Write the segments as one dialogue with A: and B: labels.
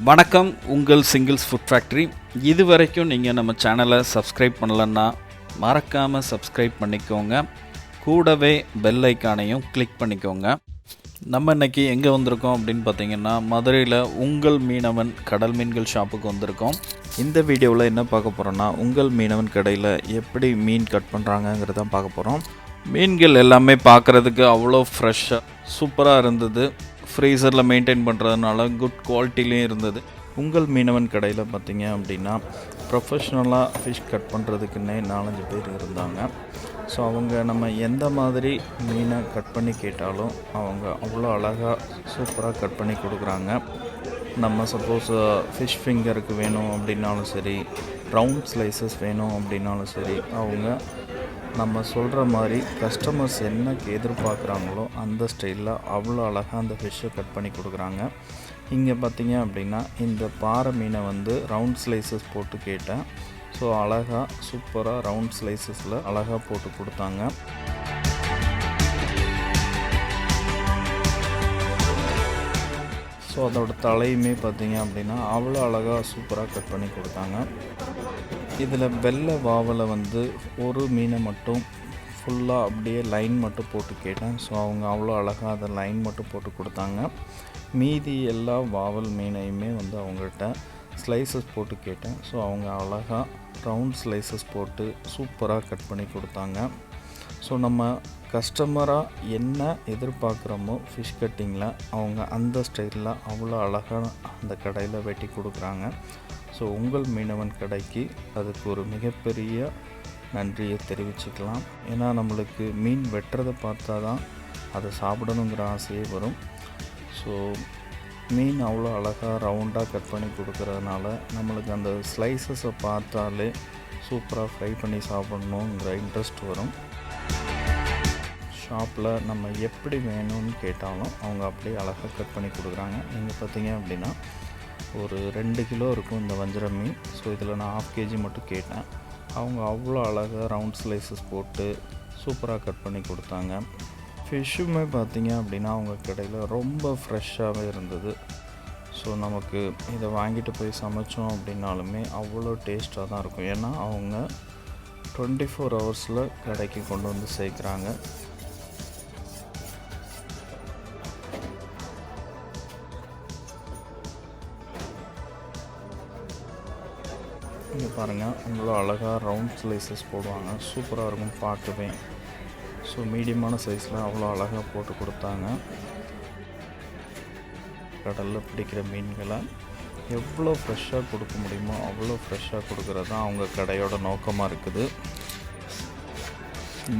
A: வணக்கம், உங்கள் singles food factory. இது வரைக்கும் நீங்கள் நம்ம சேனலை சப்ஸ்கிரைப் பண்ணலன்னா மறக்காமல் சப்ஸ்கிரைப் பண்ணிக்கோங்க. கூடவே பெல் ஐக்கானையும் கிளிக் பண்ணிக்கோங்க. நம்ம இன்றைக்கி எங்கே வந்திருக்கோம் அப்படின்னு பார்த்தீங்கன்னா, மதுரையில் உங்கள் மீனவன் கடல் மீன்கள் ஷாப்புக்கு வந்திருக்கோம். இந்த வீடியோவில் என்ன பார்க்க போகிறோன்னா, உங்கள் மீனவன் கடையில் எப்படி மீன் கட் பண்ணுறாங்கங்கிறதான் பார்க்க போகிறோம். மீன்கள் எல்லாமே பார்க்குறதுக்கு அவ்வளோ ஃப்ரெஷ்ஷாக சூப்பராக இருந்தது. ஃப்ரீசரில் மெயின்டைன் பண்ணுறதுனால குட் குவாலிட்டிலையும் இருந்தது. உங்கள் மீனவன் கடையில் பார்த்திங்க அப்படின்னா ப்ரொஃபஷ்னலாக ஃபிஷ் கட் பண்ணுறதுக்குன்னே 4-5 பேர் இருந்தாங்க. ஸோ அவங்க நம்ம எந்த மாதிரி மீனை கட் பண்ணி கேட்டாலும் அவங்க அவ்வளோ அழகாக சூப்பராக கட் பண்ணி கொடுக்குறாங்க. நம்ம சப்போஸ் ஃபிஷ் ஃபிங்கருக்கு வேணும் அப்படின்னாலும் சரி, ரவுண்ட் ஸ்லைசஸ் வேணும் அப்படின்னாலும் சரி, அவங்க நம்ம சொல்கிற மாதிரி கஸ்டமர்ஸ் என்ன எதிர்பார்க்குறாங்களோ அந்த ஸ்டைலில் அவ்வளோ அழகாக அந்த ஃபிஷ்ஷை கட் பண்ணி கொடுக்குறாங்க. இங்கே பார்த்திங்க அப்படின்னா இந்த பாறை மீனை ரவுண்ட் ஸ்லைசஸ் போட்டு கேட்டேன். ஸோ அழகாக சூப்பராக ரவுண்ட் ஸ்லைசஸில் அழகாக போட்டு கொடுத்தாங்க. ஸோ அதோட தலையுமே பார்த்திங்க அப்படின்னா அவ்வளோ அழகாக சூப்பராக கட் பண்ணி கொடுத்தாங்க. இதில் வெள்ளை வாவலை ஒரு மீனை மட்டும் ஃபுல்லாக அப்படியே லைன் மட்டும் போட்டு கேட்டேன். ஸோ அவங்க அவ்வளோ அழகாக அதை லைன் மட்டும் போட்டு கொடுத்தாங்க. மீதி எல்லா வாவல் மீனையுமே அவங்கள்ட்ட ஸ்லைசஸ் போட்டு கேட்டேன். ஸோ அவங்க அழகாக ரவுண்ட் ஸ்லைசஸ் போட்டு சூப்பராக கட் பண்ணி கொடுத்தாங்க. ஸோ நம்ம கஸ்டமராக என்ன எதிர்பார்க்குறோமோ ஃபிஷ் கட்டிங்கில் அவங்க அந்த ஸ்டைலில் அவ்வளோ அழகாக அந்த கடையில் வெட்டி கொடுக்குறாங்க. ஸோ உங்கள் மீனவன் கடைக்கு அதுக்கு ஒரு மிகப்பெரிய நன்றியை தெரிவிச்சுக்கலாம். ஏன்னா நம்மளுக்கு மீன் வெட்டுறதை பார்த்தா தான் அதை சாப்பிடணுங்கிற ஆசையே வரும். ஸோ மீன் அவ்வளோ அழகாக ரவுண்டாக கட் பண்ணி கொடுக்குறதுனால நம்மளுக்கு அந்த ஸ்லைசஸை பார்த்தாலே சூப்பராக ஃப்ரை பண்ணி சாப்பிட்ணுங்கிற இன்ட்ரெஸ்ட் வரும். ஷாப்பில் நம்ம எப்படி வேணும்னு கேட்டாலும் அவங்க அப்படியே அழகாக கட் பண்ணி கொடுக்குறாங்க. நீங்கள் பார்த்தீங்க அப்படின்னா ஒரு 2 கிலோ இருக்கும் இந்த வஞ்சரம் மீன். ஸோ இதில் நான் 1/2 kg மட்டும் கேட்டேன். அவங்க அவ்வளோ அழகாக ரவுண்ட் ஸ்லைசஸ் போட்டு சூப்பராக கட் பண்ணி கொடுத்தாங்க. ஃபிஷ்ஷுமே பார்த்திங்க அப்படின்னா அவங்க கடையில் ரொம்ப ஃப்ரெஷ்ஷாகவே இருந்தது. ஸோ நமக்கு இதை வாங்கிட்டு போய் சமைச்சோம் அப்படின்னாலுமே அவ்வளோ டேஸ்ட்டாக தான் இருக்கும். ஏன்னா அவங்க 24 ஹவர்ஸில் கடைக்கு கொண்டு சேர்க்குறாங்க. இங்கே பாருங்கள், அவ்வளோ அழகாக ரவுண்ட் ஸ்லைசஸ் போடுவாங்க. சூப்பராக இருக்கும் பார்க்கவே. ஸோ மீடியமான சைஸில் அவ்வளோ அழகாக போட்டு கொடுத்தாங்க. கடலில் பிடிக்கிற மீன்களை எவ்வளோ ஃப்ரெஷ்ஷாக கொடுக்க முடியுமோ அவ்வளோ ஃப்ரெஷ்ஷாக கொடுக்குறது தான் அவங்க கடையோட நோக்கமாக இருக்குது.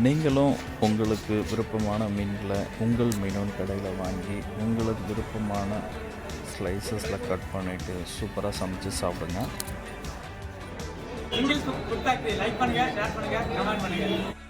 A: நீங்களும் உங்களுக்கு விருப்பமான மீன்களை உங்கள் மீனவன் கடையில் வாங்கி உங்களுக்கு விருப்பமான ஸ்லைசஸில் கட் பண்ணிவிட்டு சூப்பராக சமைச்சு சாப்பிடுங்க.
B: சிங்கிள்ஸ் ஃபுட் ஃபேக்டரி லைக் பண்ணுங்க, ஷேர் பண்ணுங்க, கமெண்ட் பண்ணுங்க.